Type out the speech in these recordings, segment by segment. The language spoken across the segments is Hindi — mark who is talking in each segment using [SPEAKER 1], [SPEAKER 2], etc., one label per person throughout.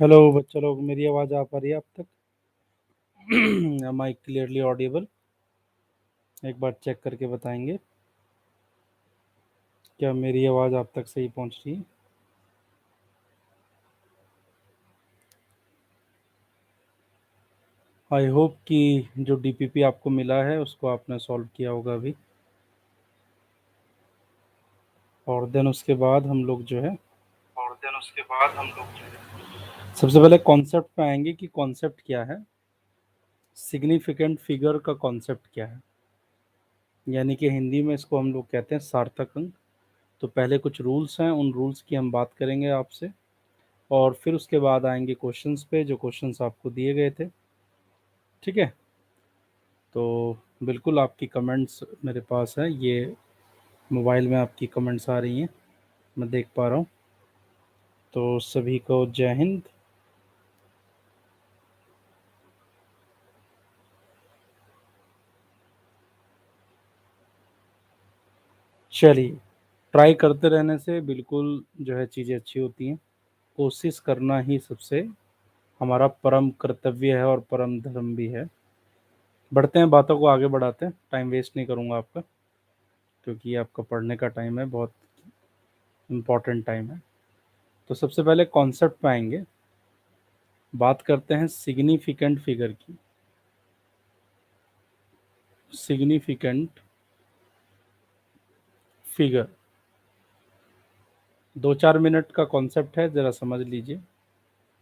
[SPEAKER 1] हेलो बच्चा लोग, मेरी आवाज़ आ पा रही है आप तक? Am I clearly audible? एक बार चेक करके बताएंगे क्या मेरी आवाज़ आप तक सही पहुंच रही है? आई होप कि जो डीपीपी आपको मिला है उसको आपने सॉल्व किया होगा अभी। और देन उसके बाद हम लोग जो है सबसे पहले कॉन्सेप्ट पे आएंगे कि कॉन्सेप्ट क्या है, सिग्निफिकेंट फिगर का कॉन्सेप्ट क्या है। यानी कि हिंदी में इसको हम लोग कहते हैं सार्थक अंक। तो पहले कुछ रूल्स हैं, उन रूल्स की हम बात करेंगे आपसे, और फिर उसके बाद आएंगे क्वेश्चंस पे, जो क्वेश्चंस आपको दिए गए थे। ठीक है, तो बिल्कुल आपकी कमेंट्स मेरे पास है, ये मोबाइल में आपकी कमेंट्स आ रही हैं, मैं देख पा रहा हूँ। तो सभी को जय हिंद। चलिए, ट्राई करते रहने से बिल्कुल जो है चीज़ें अच्छी होती हैं। कोशिश करना ही सबसे हमारा परम कर्तव्य है और परम धर्म भी है। बढ़ते हैं, बातों को आगे बढ़ाते हैं, टाइम वेस्ट नहीं करूँगा आपका, क्योंकि ये आपका पढ़ने का टाइम है, बहुत इम्पोर्टेंट टाइम है। तो सबसे पहले कॉन्सेप्ट पे आएंगे, बात करते हैं सिग्निफिकेंट फिगर की। सिग्निफिकेंट फिगर 2-4 मिनट का कॉन्सेप्ट है, ज़रा समझ लीजिए।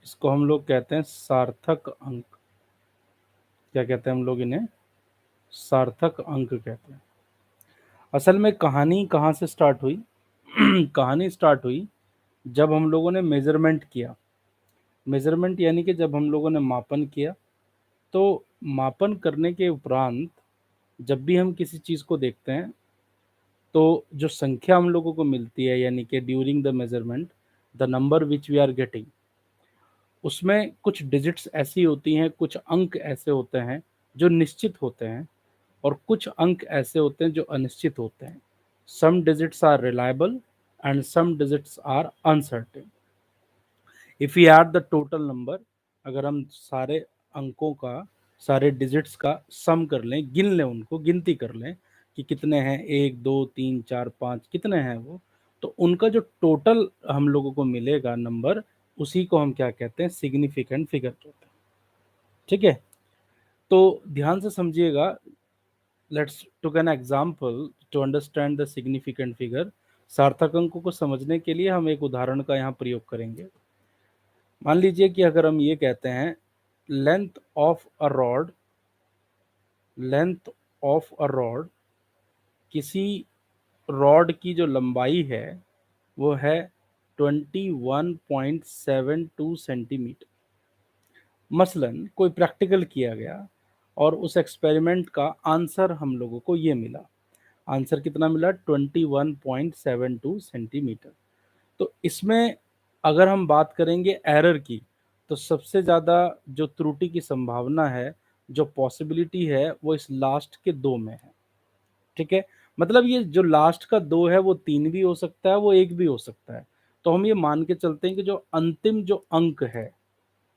[SPEAKER 1] इसको हम लोग कहते हैं सार्थक अंक। क्या कहते हैं हम लोग इन्हें? सार्थक अंक कहते हैं। असल में कहानी कहाँ से स्टार्ट हुई? कहानी स्टार्ट हुई जब हम लोगों ने मेजरमेंट किया। मेजरमेंट यानी कि जब हम लोगों ने मापन किया। तो मापन करने के उपरांत जब भी हम किसी चीज़ को देखते हैं, तो जो संख्या हम लोगों को मिलती है, यानी कि during the measurement the number which we are getting, उसमें कुछ डिजिट्स ऐसी होती हैं, कुछ अंक ऐसे होते हैं जो निश्चित होते हैं, और कुछ अंक ऐसे होते हैं जो अनिश्चित होते हैं। Some digits are reliable and some digits are uncertain. If you add the total number, अगर हम सारे अंकों का, सारे डिजिट्स का सम कर लें, गिन लें, उनको गिनती कर लें कि कितने हैं, 1 2 3 4 5 कितने हैं वो, तो उनका जो टोटल हम लोगों को मिलेगा नंबर, उसी को हम क्या कहते हैं? सिग्निफिकेंट फिगर कहते हैं। ठीक है, तो ध्यान से समझिएगा। Let's took an example to understand the significant figure. सार्थक अंकों को समझने के लिए हम एक उदाहरण का यहाँ प्रयोग करेंगे। मान लीजिए कि अगर हम ये कहते हैं length of a rod, length of a rod, किसी रॉड की जो लंबाई है वो है 21.72 सेंटीमीटर। मसलन कोई प्रैक्टिकल किया गया और उस एक्सपेरिमेंट का आंसर हम लोगों को ये मिला। आंसर कितना मिला? 21.72 सेंटीमीटर। तो इसमें अगर हम बात करेंगे एरर की, तो सबसे ज़्यादा जो त्रुटि की संभावना है, जो पॉसिबिलिटी है, वो इस लास्ट के 2 में है। ठीक है, मतलब ये जो लास्ट का 2 है वो 3 भी हो सकता है, वो 1 भी हो सकता है। तो हम ये मान के चलते हैं कि जो अंतिम जो अंक है,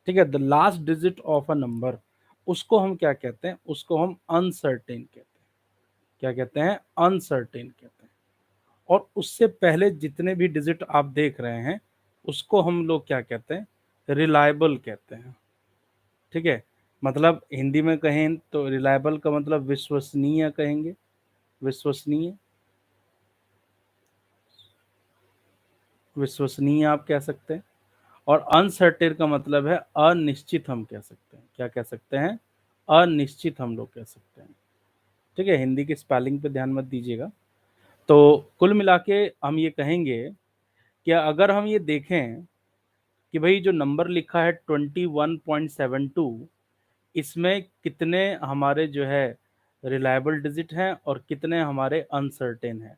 [SPEAKER 1] ठीक है, the last digit of a number, उसको हम क्या कहते हैं? उसको हम अनसर्टेन कहते हैं। क्या कहते हैं? अनसर्टेन कहते हैं। और उससे पहले जितने भी डिजिट आप देख रहे हैं, उसको हम लोग क्या कहते हैं? रिलायबल कहते हैं। ठीक है, मतलब हिंदी में कहें तो रिलायबल का मतलब विश्वसनीय कहेंगे, विश्वसनीय, विश्वसनीय आप कह सकते हैं। और अनसर्टेन का मतलब है अनिश्चित, हम कह सकते हैं। क्या कह सकते हैं? अनिश्चित हम लोग कह सकते हैं। ठीक है, हिंदी की स्पेलिंग पे ध्यान मत दीजिएगा। तो कुल मिला के हम ये कहेंगे कि अगर हम ये देखें कि भाई जो नंबर लिखा है 21.72, इसमें कितने हमारे जो है रिलायबल डिजिट हैं और कितने हमारे अनसर्टेन हैं,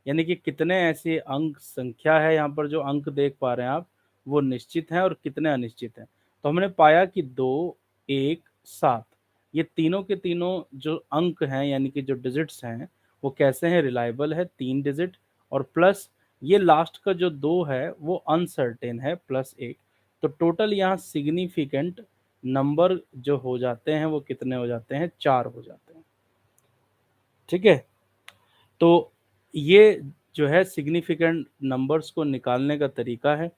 [SPEAKER 1] यानी कि कितने ऐसे अंक संख्या है यहाँ पर जो अंक देख पा रहे हैं आप, वो निश्चित हैं और कितने अनिश्चित हैं। तो हमने पाया कि 2 1 7, ये तीनों के तीनों जो अंक हैं, यानी कि जो डिजिट्स हैं, वो कैसे हैं? रिलायबल है, 3 डिजिट, और प्लस ये लास्ट का जो 2 है वो अनसर्टेन है, +1। तो टोटल यहाँ सिग्निफिकेंट नंबर जो हो जाते हैं वो कितने हो जाते हैं, 4 हो जाते हैं। ठीक है, तो ये जो है सिग्निफिकेंट नंबर्स को निकालने का तरीका है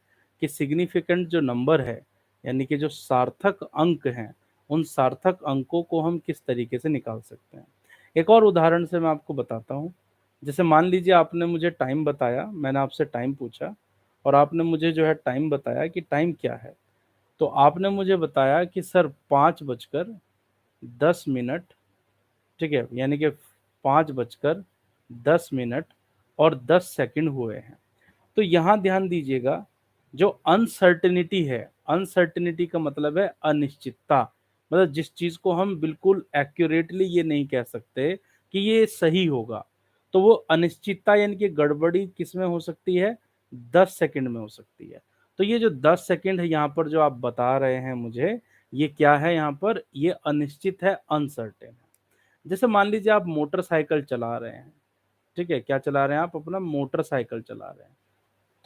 [SPEAKER 1] कि सिग्निफिकेंट जो नंबर है यानी कि जो सार्थक अंक हैं उन सार्थक अंकों को हम किस तरीके से निकाल सकते हैं। एक और उदाहरण से मैं आपको बताता हूँ। जैसे मान लीजिए आपने मुझे टाइम बताया, मैंने आपसे टाइम पूछा और आपने मुझे जो है टाइम बताया कि टाइम क्या है। तो आपने मुझे बताया कि सर 5:10, ठीक है, यानी कि 5:10 और 10 सेकंड हुए हैं। तो यहाँ ध्यान दीजिएगा, जो अनसर्टेनिटी है, अनसर्टेनिटी का मतलब है अनिश्चितता, मतलब जिस चीज को हम बिल्कुल एक्यूरेटली ये नहीं कह सकते कि ये सही होगा, तो वो अनिश्चितता यानी कि गड़बड़ी किस में हो सकती है, 10 सेकंड में हो सकती है। तो ये जो 10 सेकंड है यहाँ पर जो आप बता रहे हैं मुझे, ये क्या है, यहाँ पर ये अनिश्चित है, अनसर्टेन है। जैसे मान लीजिए आप मोटरसाइकिल चला रहे हैं, ठीक है, क्या चला रहे हैं आप, अपना मोटरसाइकिल चला रहे हैं,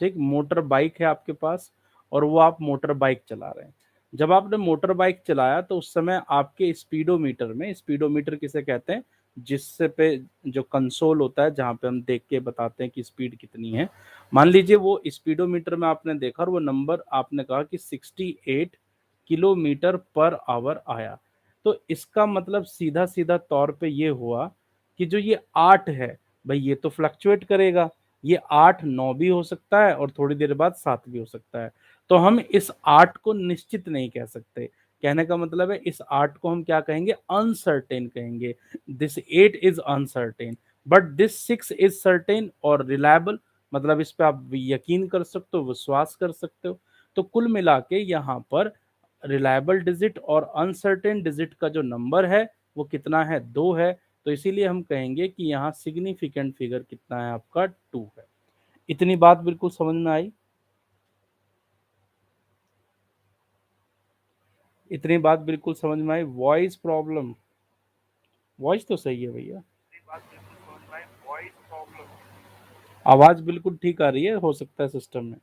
[SPEAKER 1] ठीक, मोटर बाइक है आपके पास और वो आप मोटर बाइक चला रहे हैं। जब आपने मोटर बाइक चलाया तो उस समय आपके स्पीडोमीटर में, स्पीडोमीटर किसे कहते हैं, जिससे पे जो कंसोल होता है जहाँ पे हम देख के बताते हैं कि स्पीड कितनी है, मान लीजिए वो स्पीडोमीटर में आपने देखा और वो नंबर आपने कहा कि 68 किलोमीटर पर आवर आया। तो इसका मतलब सीधा सीधा तौर पे ये हुआ कि जो ये 8 है, भाई ये तो फ्लक्चुएट करेगा, ये 8 9 भी हो सकता है और थोड़ी देर बाद 7 भी हो सकता है। तो हम इस 8 को निश्चित नहीं कह सकते। कहने का मतलब है इस 8 को हम क्या कहेंगे, अनसर्टेन कहेंगे। This 8 is uncertain but this 6 is certain और रिलायबल, मतलब इस पे आप यकीन कर सकते हो, विश्वास कर सकते हो। तो कुल मिला के यहाँ पर रिलायबल डिजिट और अनसर्टेन डिजिट का जो नंबर है वो कितना है, 2 है। तो इसीलिए हम कहेंगे कि यहाँ सिग्निफिकेंट फिगर कितना है आपका, 2 है। इतनी बात बिल्कुल समझ में आई, इतनी बात बिल्कुल समझ में आई। वॉइस प्रॉब्लम, वॉइस तो सही है भैया, आवाज बिल्कुल ठीक आ रही है, हो सकता है सिस्टम में।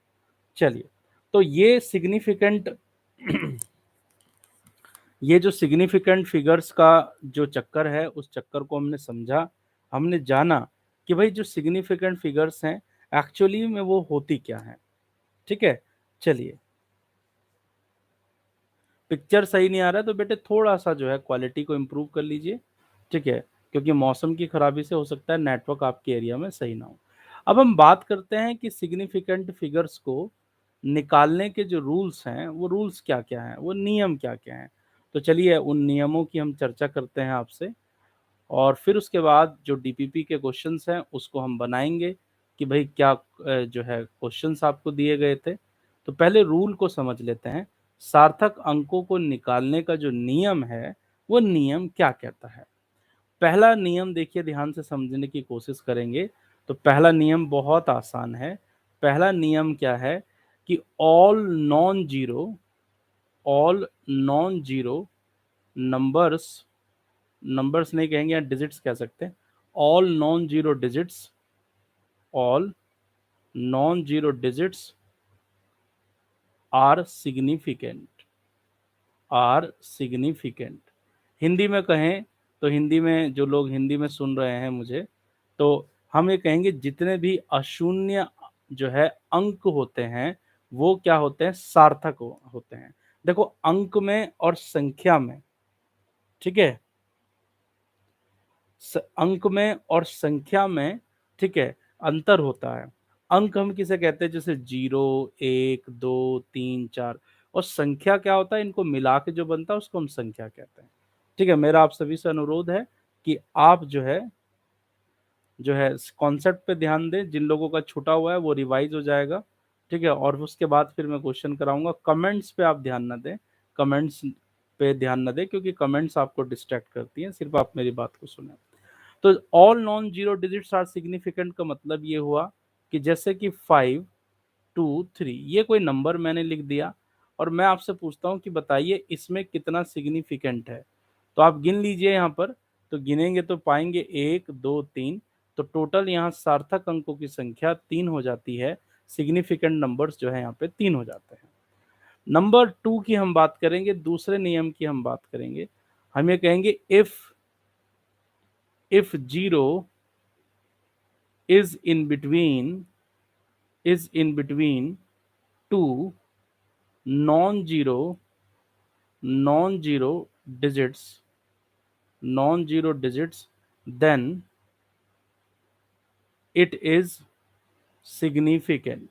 [SPEAKER 1] चलिए, तो ये सिग्निफिकेंट ये जो सिग्निफिकेंट फिगर्स का जो चक्कर है उस चक्कर को हमने समझा, हमने जाना कि भाई जो सिग्निफिकेंट फिगर्स हैं एक्चुअली में वो होती क्या है। ठीक है, चलिए, पिक्चर सही नहीं आ रहा है तो बेटे थोड़ा सा जो है क्वालिटी को इम्प्रूव कर लीजिए, ठीक है, क्योंकि मौसम की खराबी से हो सकता है नेटवर्क आपके एरिया में सही ना हो। अब हम बात करते हैं कि सिग्निफिकेंट फिगर्स को निकालने के जो रूल्स हैं वो रूल्स क्या क्या हैं, वो नियम क्या क्या हैं। तो चलिए उन नियमों की हम चर्चा करते हैं आपसे, और फिर उसके बाद जो डीपीपी के क्वेश्चंस हैं उसको हम बनाएंगे कि भाई क्या जो है क्वेश्चंस आपको दिए गए थे। तो पहले रूल को समझ लेते हैं, सार्थक अंकों को निकालने का जो नियम है वो नियम क्या कहता है। पहला नियम देखिए, ध्यान से समझने की कोशिश करेंगे तो पहला नियम बहुत आसान है। पहला नियम क्या है कि all non zero numbers, numbers नहीं कहेंगे या डिजिट्स कह सकते हैं, all non zero digits are significant, are significant. Hindi में कहें तो, हिंदी में जो लोग हिंदी में सुन रहे हैं मुझे, तो हम ये कहेंगे जितने भी अशून्य जो है अंक होते हैं वो क्या होते हैं, सार्थक होते हैं। देखो अंक में और संख्या में, ठीक है, अंक में और संख्या में, ठीक है, अंतर होता है। अंक हम किसे कहते हैं, जैसे 0 1 2 3 4, और संख्या क्या होता है, इनको मिला के जो बनता है उसको हम संख्या कहते हैं। ठीक है, मेरा आप सभी से अनुरोध है कि आप जो है कॉन्सेप्ट पे ध्यान दें, जिन लोगों का छूटा हुआ है वो रिवाइज हो जाएगा। ठीक है, और उसके बाद फिर मैं क्वेश्चन कराऊंगा। कमेंट्स पे आप ध्यान ना दें, कमेंट्स पे ध्यान ना दें क्योंकि कमेंट्स आपको डिस्ट्रैक्ट करती हैं, सिर्फ आप मेरी बात को सुने। तो all non zero digits are significant का मतलब ये हुआ कि जैसे कि 5 2 3, ये कोई नंबर मैंने लिख दिया और मैं आपसे पूछता हूँ कि बताइए इसमें कितना सिग्निफिकेंट है। तो आप गिन लीजिए यहाँ पर, तो गिनेंगे तो पाएंगे 1 2 3, तो टोटल यहाँ सार्थक अंकों की संख्या 3 हो जाती है। सिग्निफिकेंट नंबर्स जो है यहाँ पे 3 हो जाते हैं। नंबर 2 की हम बात करेंगे, दूसरे नियम की हम बात करेंगे। हम ये कहेंगे if zero is in between two non zero digits then it is significant।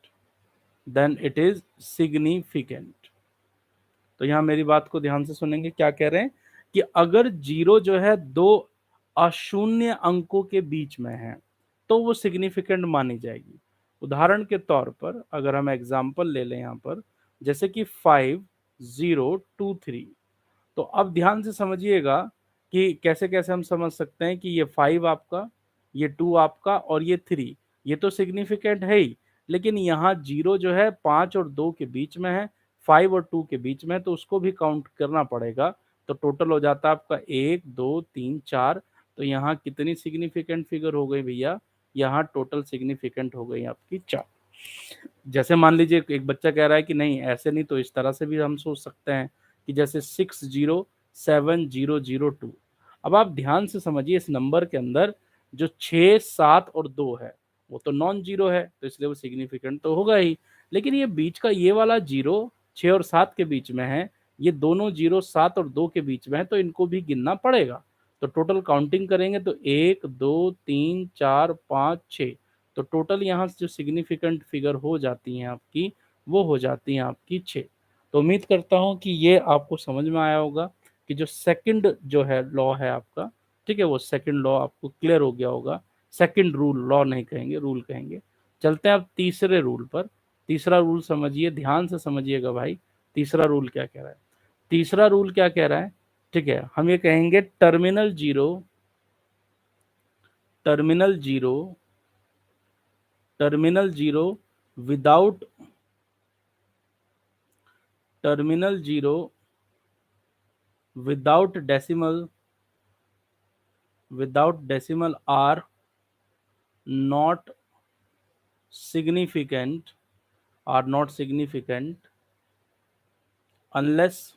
[SPEAKER 1] तो यहां मेरी बात को ध्यान से सुनेंगे, क्या कह रहे हैं कि अगर जीरो जो है दो अशून्य अंकों के बीच में है तो वो सिग्निफिकेंट मानी जाएगी। उदाहरण के तौर पर अगर हम एग्जांपल ले लें यहां पर, जैसे कि 5023, तो अब ध्यान से समझिएगा कि कैसे कैसे हम समझ सकते हैं कि ये 5 आपका, ये 2 आपका और ये 3, ये तो सिग्निफिकेंट है ही, लेकिन यहाँ जीरो जो है 5 और 2 के बीच में है, 5 और 2 के बीच में है, तो उसको भी काउंट करना पड़ेगा। तो टोटल हो जाता है आपका 1 2 3 4। तो यहाँ कितनी सिग्निफिकेंट फिगर हो गई भैया? यहाँ टोटल सिग्निफिकेंट हो गई आपकी 4। जैसे मान लीजिए एक बच्चा कह रहा है कि नहीं ऐसे नहीं, तो इस तरह से भी हम सोच सकते हैं कि जैसे 607002। अब आप ध्यान से समझिए, इस नंबर के अंदर जो 6 7 और 2 है वो तो नॉन जीरो है, तो इसलिए वो सिग्निफिकेंट तो होगा ही। लेकिन ये बीच का ये वाला जीरो 6 और 7 के बीच में है, ये दोनों जीरो 7 और 2 के बीच में है, तो इनको भी गिनना पड़ेगा। तो टोटल काउंटिंग करेंगे तो 1 2 3 4 5 6। तो टोटल यहाँ से जो सिग्निफिकेंट फिगर हो जाती हैं आपकी, वो हो जाती हैं आपकी 6। तो उम्मीद करता हूँ कि ये आपको समझ में आया होगा कि जो सेकंड जो है लॉ है आपका, ठीक है, वो सेकंड लॉ आपको क्लियर हो गया होगा। सेकंड रूल, लॉ नहीं कहेंगे, रूल कहेंगे। चलते हैं अब तीसरे रूल पर। तीसरा रूल समझिए, ध्यान से समझिएगा भाई। तीसरा रूल क्या कह रहा है? तीसरा रूल क्या कह रहा है? ठीक है, हम ये कहेंगे terminal zero without terminal zero without decimal are not significant unless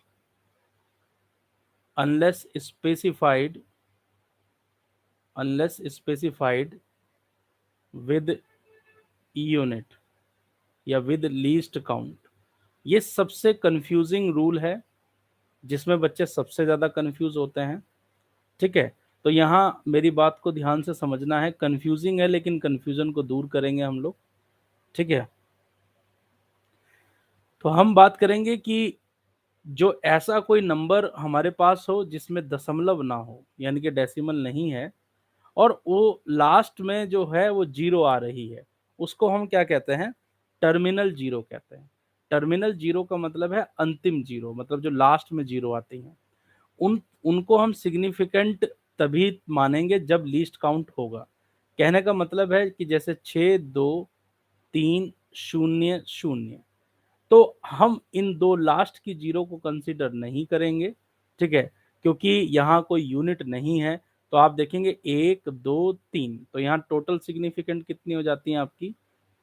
[SPEAKER 1] specified with unit या विद लीस्ट काउंट। ये सबसे कंफ्यूजिंग रूल है, जिसमें बच्चे सबसे ज्यादा कंफ्यूज होते हैं। ठीक है, तो यहाँ मेरी बात को ध्यान से समझना है। कंफ्यूजिंग है लेकिन कंफ्यूजन को दूर करेंगे हम लोग। ठीक है, तो हम बात करेंगे कि जो ऐसा कोई नंबर हमारे पास हो जिसमें दशमलव ना हो, यानी कि डेसिमल नहीं है, और वो लास्ट में जो है वो जीरो आ रही है, उसको हम क्या कहते हैं? टर्मिनल जीरो कहते हैं। टर्मिनल जीरो का मतलब है अंतिम जीरो, मतलब जो लास्ट में जीरो आती हैं, उनको हम सिग्निफिकेंट तभी मानेंगे जब लीस्ट काउंट होगा। कहने का मतलब है कि जैसे 623000, तो हम इन दो लास्ट की जीरो को कंसीडर नहीं करेंगे। ठीक है, क्योंकि यहाँ कोई यूनिट नहीं है। तो आप देखेंगे 1 2 3, तो यहाँ टोटल सिग्निफिकेंट कितनी हो जाती है आपकी?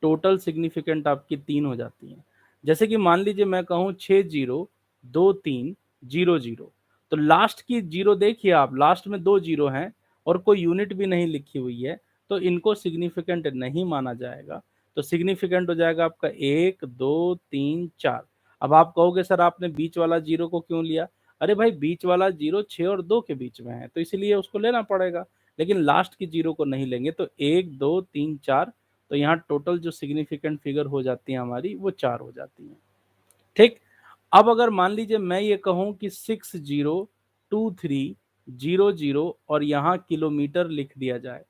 [SPEAKER 1] टोटल सिग्निफिकेंट आपकी 3 हो जाती है। जैसे कि मान लीजिए मैं कहूँ 602300, तो लास्ट की जीरो देखिए आप, लास्ट में 2 जीरो हैं और कोई यूनिट भी नहीं लिखी हुई है, तो इनको सिग्निफिकेंट नहीं माना जाएगा। तो सिग्निफिकेंट हो जाएगा आपका 1 2 3 4। अब आप कहोगे सर आपने बीच वाला जीरो को क्यों लिया? अरे भाई, बीच वाला जीरो 6 और 2 के बीच में है, तो इसलिए उसको लेना पड़ेगा, लेकिन लास्ट की जीरो को नहीं लेंगे। तो 1 2 3 4, तो यहाँ टोटल जो सिग्निफिकेंट फिगर हो जाती है हमारी, वो 4 हो जाती है। ठीक, अब अगर मान लीजिए मैं ये कहूं कि 602300 और यहाँ किलोमीटर लिख दिया जाए,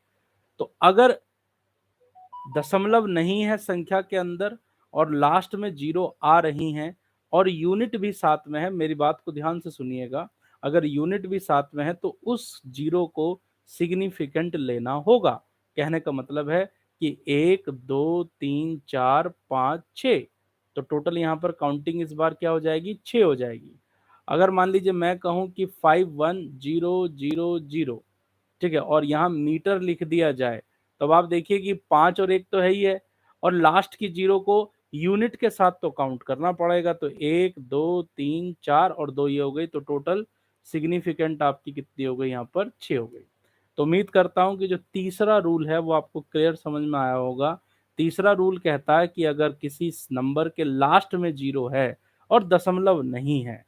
[SPEAKER 1] तो अगर दशमलव नहीं है संख्या के अंदर और लास्ट में जीरो आ रही हैं और यूनिट भी साथ में है, मेरी बात को ध्यान से सुनिएगा, अगर यूनिट भी साथ में है तो उस जीरो को सिग्निफिकेंट लेना होगा। कहने का मतलब है कि 1 2 3 4 5 6, तो टोटल यहाँ पर काउंटिंग इस बार क्या हो जाएगी? 6 हो जाएगी। अगर मान लीजिए मैं कहूँ कि 51000, ठीक है, और यहाँ मीटर लिख दिया जाए, तब आप देखिए कि 5 और 1 तो है ही है, और लास्ट की जीरो को यूनिट के साथ तो काउंट करना पड़ेगा, तो 1 2 3 4 और 2 ये हो गई, तो टोटल सिग्निफिकेंट आपकी कितनी हो गई, यहाँ पर 6 हो गई। तो उम्मीद करता हूं कि जो तीसरा रूल है वो आपको क्लियर समझ में आया होगा। तीसरा रूल कहता है कि अगर किसी नंबर के लास्ट में जीरो है और दशमलव नहीं है,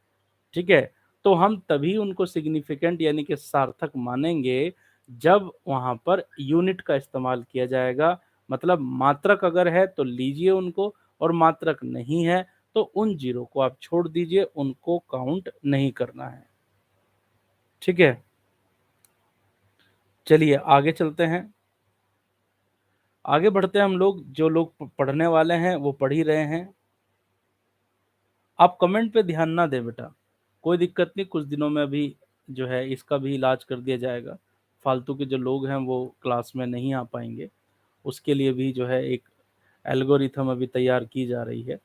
[SPEAKER 1] ठीक है, तो हम तभी उनको सिग्निफिकेंट यानी कि सार्थक मानेंगे जब वहां पर यूनिट का इस्तेमाल किया जाएगा। मतलब मात्रक अगर है तो लीजिए उनको, और मात्रक नहीं है तो उन जीरो को आप छोड़ दीजिए, उनको काउंट नहीं करना है। ठीक है, चलिए आगे चलते हैं। आगे बढ़ते हैं हम लोग। जो लोग पढ़ने वाले हैं वो पढ़ ही रहे हैं। आप कमेंट पे ध्यान ना दें बेटा, कोई दिक्कत नहीं, कुछ दिनों में अभी जो है इसका भी इलाज कर दिया जाएगा। फालतू के जो लोग हैं वो क्लास में नहीं आ पाएंगे, उसके लिए भी जो है एक एल्गोरिथम अभी तैयार की जा रही है।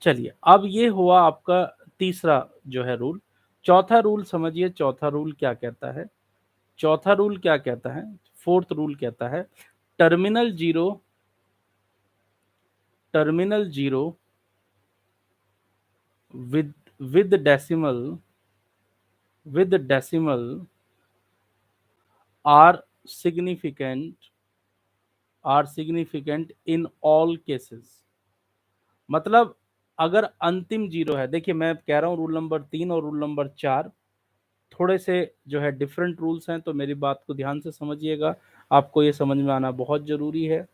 [SPEAKER 1] चलिए, अब ये हुआ आपका तीसरा जो है रूल। चौथा रूल समझिए, चौथा रूल क्या कहता है। चौथा रूल क्या कहता है, फोर्थ रूल कहता है terminal zero, terminal zero with with decimal, with decimal are significant, are significant in all cases। मतलब अगर अंतिम जीरो है, देखिए मैं कह रहा हूं रूल नंबर 3 और रूल नंबर 4 थोड़े से जो है डिफरेंट रूल्स हैं, तो मेरी बात को ध्यान से समझिएगा, आपको ये समझ में आना बहुत जरूरी है।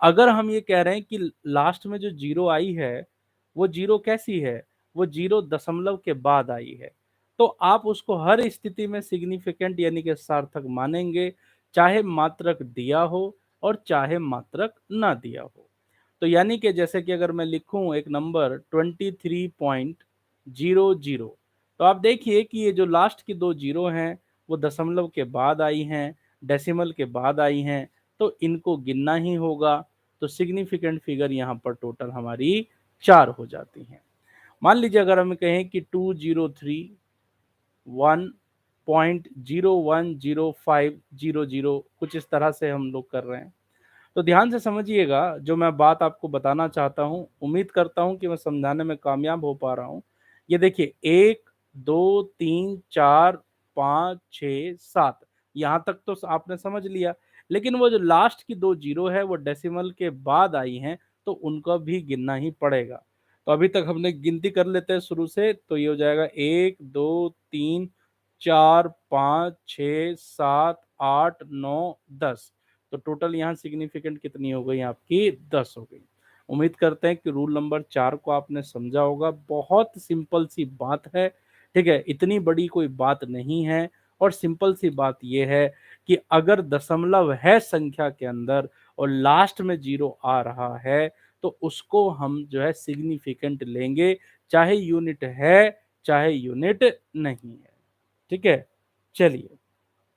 [SPEAKER 1] अगर हम ये कह रहे हैं कि लास्ट में जो जीरो आई है वो जीरो कैसी है, वो जीरो दशमलव के बाद आई है, तो आप उसको हर स्थिति में सिग्निफिकेंट यानी कि सार्थक मानेंगे, चाहे मात्रक दिया हो और चाहे मात्रक ना दिया हो। तो यानी कि जैसे कि अगर मैं लिखूं एक नंबर 23.00, तो आप देखिए कि ये जो लास्ट की दो जीरो हैं वो दशमलव के बाद आई हैं, डेसिमल के बाद आई हैं, तो इनको गिनना ही होगा। तो सिग्निफिकेंट फिगर यहाँ पर टोटल हमारी 4 हो जाती हैं। मान लीजिए अगर हम कहें कि 203.1.01050 कुछ इस तरह से हम लोग कर रहे हैं, तो ध्यान से समझिएगा जो मैं बात आपको बताना चाहता हूं। उम्मीद करता हूं कि मैं समझाने में कामयाब हो पा रहा हूं। ये देखिए 1 2 3 4 5 6 7, यहां तक तो आपने समझ लिया, लेकिन वो जो लास्ट की दो जीरो है वो डेसिमल के बाद आई हैं, तो उनका भी गिनना ही पड़ेगा। तो अभी तक हमने गिनती कर लेते हैं शुरू से, तो ये हो जाएगा 1 2 3 4 5 6 7 8 9 10। तो टोटल यहाँ सिग्निफिकेंट कितनी हो गई आपकी, 10 हो गई। उम्मीद करते हैं कि रूल नंबर 4 को आपने समझा होगा। बहुत सिंपल सी बात है, ठीक है, इतनी बड़ी कोई बात नहीं है। और सिंपल सी बात यह है कि अगर दशमलव है संख्या के अंदर और लास्ट में जीरो आ रहा है, तो उसको हम जो है सिग्निफिकेंट लेंगे, चाहे यूनिट है चाहे यूनिट नहीं है। ठीक है, चलिए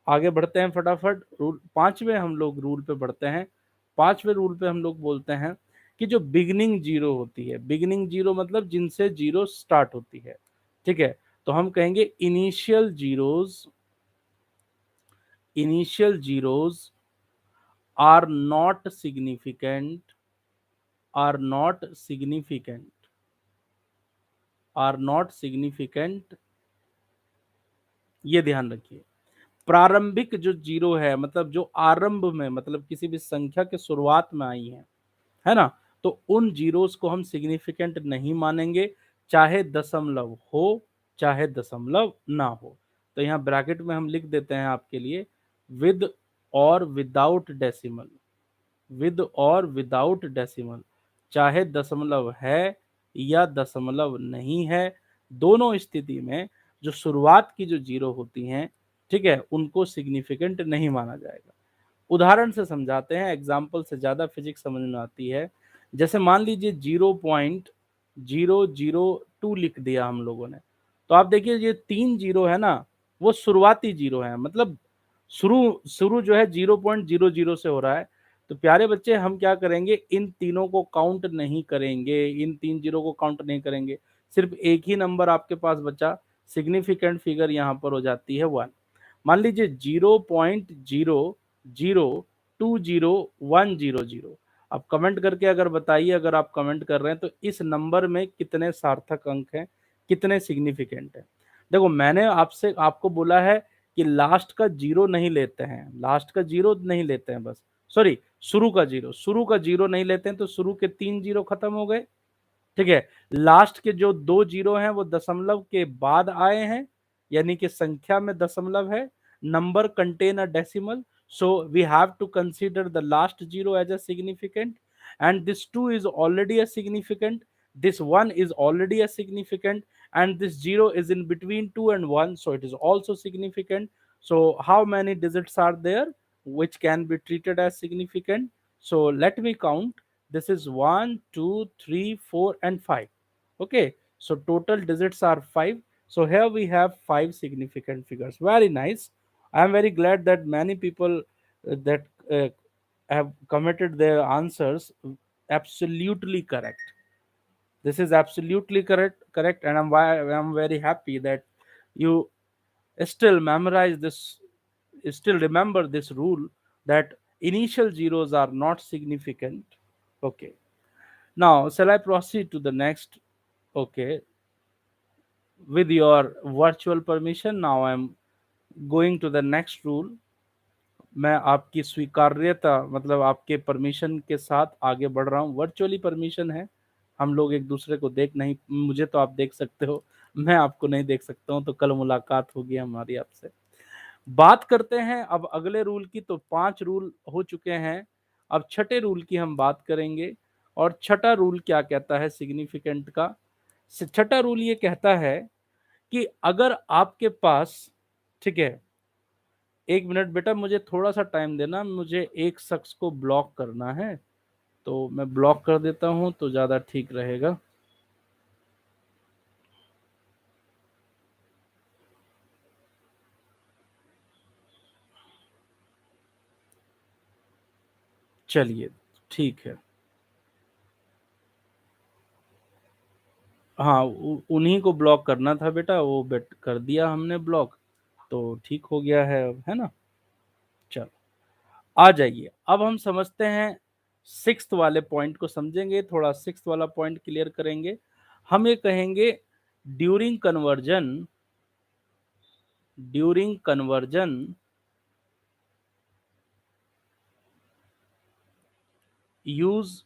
[SPEAKER 1] आगे बढ़ते हैं फटाफट। रूल पांचवें हम लोग रूल पे बढ़ते हैं। पांचवें रूल पे हम लोग बोलते हैं कि जो बिगिनिंग जीरो होती है, बिगिनिंग जीरो मतलब जिनसे जीरो स्टार्ट होती है, ठीक है, तो हम कहेंगे initial zeros, initial zeros are not significant, are not significant, are not significant, ये ध्यान रखिए। प्रारंभिक जो जीरो है, मतलब जो आरंभ में, मतलब किसी भी संख्या के शुरुआत में आई है ना, तो उन जीरोस को हम सिग्निफिकेंट नहीं मानेंगे, चाहे दशमलव हो चाहे दशमलव ना हो। तो यहाँ ब्रैकेट में हम लिख देते हैं आपके लिए, विद और विदाउट डेसिमल, विद और विदाउट डेसिमल, चाहे दशमलव है या दशमलव नहीं है, दोनों स्थिति में जो शुरुआत की जो जीरो होती हैं, ठीक है, उनको सिग्निफिकेंट नहीं माना जाएगा। उदाहरण से समझाते हैं, एग्जाम्पल से ज्यादा फिजिक्स समझ में आती है। जैसे मान लीजिए 0.002 लिख दिया हम लोगों ने, तो आप देखिए ये 3 जीरो है ना, वो शुरुआती जीरो है, मतलब शुरू शुरू जो है 0.00 से हो रहा है। तो प्यारे बच्चे हम क्या करेंगे, इन तीनों को काउंट नहीं करेंगे, इन 3 जीरो को काउंट नहीं करेंगे, सिर्फ एक ही नंबर आपके पास बचा, सिग्निफिकेंट फिगर यहाँ पर हो जाती है 1। मान लीजिए 0.0020100, आप कमेंट करके अगर बताइए, अगर आप कमेंट कर रहे हैं तो इस नंबर में कितने सार्थक अंक हैं, कितने सिग्निफिकेंट है। देखो मैंने आपसे आपको बोला है कि लास्ट का जीरो नहीं लेते हैं, लास्ट का जीरो नहीं लेते हैं, बस सॉरी शुरू का जीरो नहीं लेते हैं, तो शुरू के 3 जीरो खत्म हो गए। ठीक है, लास्ट के जो 2 जीरो हैं वो दशमलव के बाद आए हैं, यानी कि संख्या में दशमलव है, number contain a decimal, so we have to consider the last zero as a significant, and this 2 is already a significant, this 1 is already a significant, and this 0 is in between 2 and 1, so it is also significant. So how many digits are there which can be treated as significant? So let me count. This is 1 2 3 4 and 5. Okay, so total digits are 5. So here we have 5 significant figures. Very nice. I am very glad that many people that have committed their answers absolutely correct. This is absolutely correct, and I'm very happy that you still memorize this, still remember this rule that initial zeros are not significant. Okay. Now, shall I proceed to the next? Okay. With your virtual permission, now I'm going to the next rule. मैं आपकी स्वीकार्यता मतलब आपके परमिशन के साथ आगे बढ़ रहा हूँ। वर्चुअली परमिशन है, हम लोग एक दूसरे को देख नहीं, मुझे तो आप देख सकते हो, मैं आपको नहीं देख सकता हूँ, तो कल मुलाकात होगी हमारी आपसे। बात करते हैं अब अगले रूल की। तो 5 रूल हो चुके हैं, अब छठे रूल की हम बात करेंगे। और छठा रूल क्या कहता है सिग्निफिकेंट का? छठा रूल ये कहता है कि अगर आपके पास, ठीक है, 1 मिनट बेटा, मुझे थोड़ा सा टाइम देना, मुझे एक शख्स को ब्लॉक करना है, तो मैं ब्लॉक कर देता हूं तो ज्यादा ठीक रहेगा। चलिए ठीक है। हाँ, उन्हीं को ब्लॉक करना था बेटा, वो बेट कर दिया हमने ब्लॉक, तो ठीक हो गया है ना। चलो आ जाइए, अब हम समझते हैं सिक्स्थ वाले पॉइंट को, समझेंगे थोड़ा, सिक्स्थ वाला पॉइंट क्लियर करेंगे। हम ये कहेंगे during conversion, during conversion use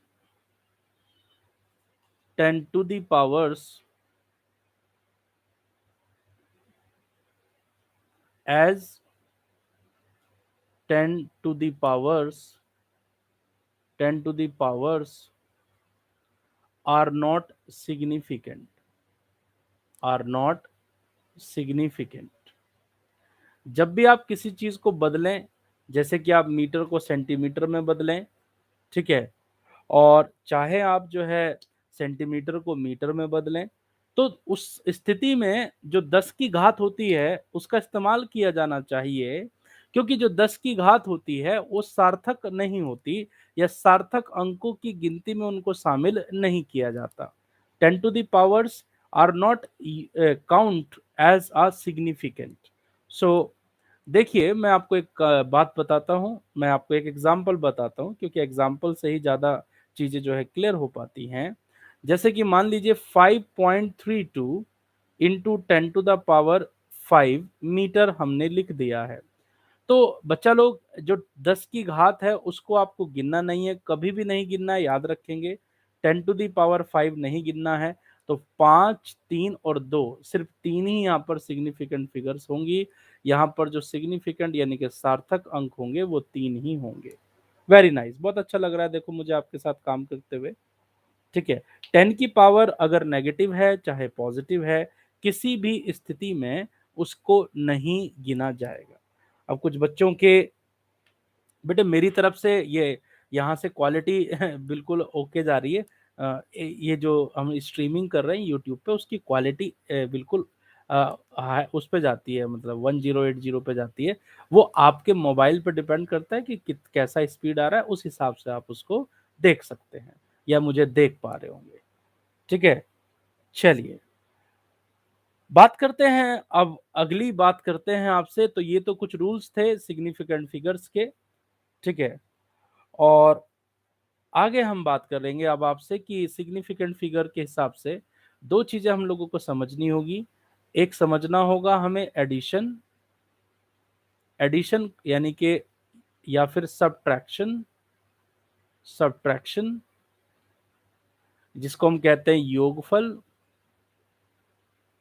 [SPEAKER 1] 10 to the powers as 10 to the powers 10 to the powers are not significant, are not significant। जब भी आप किसी चीज को बदलें, जैसे कि आप मीटर को सेंटीमीटर में बदलें, ठीक है, और चाहे आप जो है सेंटीमीटर को मीटर में बदलें, तो उस स्थिति में जो 10 की घात होती है उसका इस्तेमाल किया जाना चाहिए, क्योंकि जो 10 की घात होती है वो सार्थक नहीं होती, या सार्थक अंकों की गिनती में उनको शामिल नहीं किया जाता। 10 to the powers are not count as a significant. So देखिए, मैं आपको एक बात बताता हूँ, मैं आपको एक एग्जाम्पल बताता हूँ, क्योंकि एग्जाम्पल से ही ज़्यादा चीज़ें जो है क्लियर हो पाती हैं। जैसे कि मान लीजिए 5.32 into 10 to the power 5 metre हमने लिख दिया है। तो बच्चा लोग, जो 10 की घात है उसको आपको गिनना नहीं है, कभी भी नहीं गिनना है, याद रखेंगे। 10 to the power 5 नहीं गिनना है। तो 5, 3 और 2, सिर्फ 3 ही यहाँ पर सिग्निफिकेंट फिगर्स होंगी। यहाँ पर जो सिग्निफिकेंट यानी कि सार्थक अंक होंगे वो 3 ही होंगे। वेरी नाइस, बहुत अच्छा लग रहा है देखो मुझे आपके साथ काम करते हुए। ठीक है, 10 की पावर अगर नेगेटिव है चाहे पॉजिटिव है, किसी भी स्थिति में उसको नहीं गिना जाएगा। अब कुछ बच्चों के, बेटे मेरी तरफ से ये यहाँ से क्वालिटी बिल्कुल ओके जा रही है। ये जो हम स्ट्रीमिंग कर रहे हैं यूट्यूब पे, उसकी क्वालिटी बिल्कुल उस पे जाती है, मतलब 1080 पे जाती है। वो आपके मोबाइल पे डिपेंड करता है कि कैसा स्पीड आ रहा है, उस हिसाब से आप उसको देख सकते हैं या मुझे देख पा रहे होंगे। ठीक है, चलिए बात करते हैं, अब अगली बात करते हैं आपसे। तो ये तो कुछ रूल्स थे सिग्निफिकेंट फिगर्स के, ठीक है, और आगे हम बात करेंगे अब आपसे कि सिग्निफिकेंट फिगर के हिसाब से दो चीजें हम लोगों को समझनी होगी। एक समझना होगा हमें एडिशन, एडिशन यानी कि या फिर सब्ट्रैक्शन, सब्ट्रैक्शन जिसको हम कहते हैं योगफल,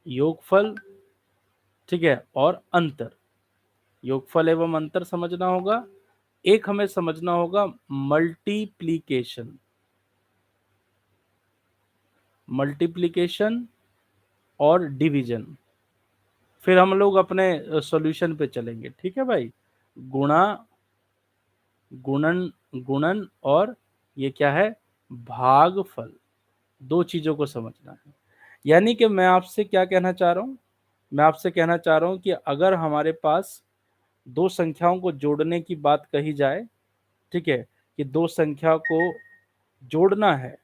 [SPEAKER 1] योगफल, ठीक है, और अंतर, योगफल एवं अंतर समझना होगा। एक हमें समझना होगा मल्टीप्लिकेशन, मल्टीप्लिकेशन और डिवीजन। फिर हम लोग अपने सॉल्यूशन पे चलेंगे, ठीक है भाई। गुणा, गुणन, गुणन और ये क्या है, भागफल। दो चीजों को समझना है। यानी कि मैं आपसे क्या कहना चाह रहा हूं, मैं आपसे कहना चाह रहा हूं कि अगर हमारे पास दो संख्याओं को जोड़ने की बात कही जाए, ठीक है, कि दो संख्या को जोड़ना है,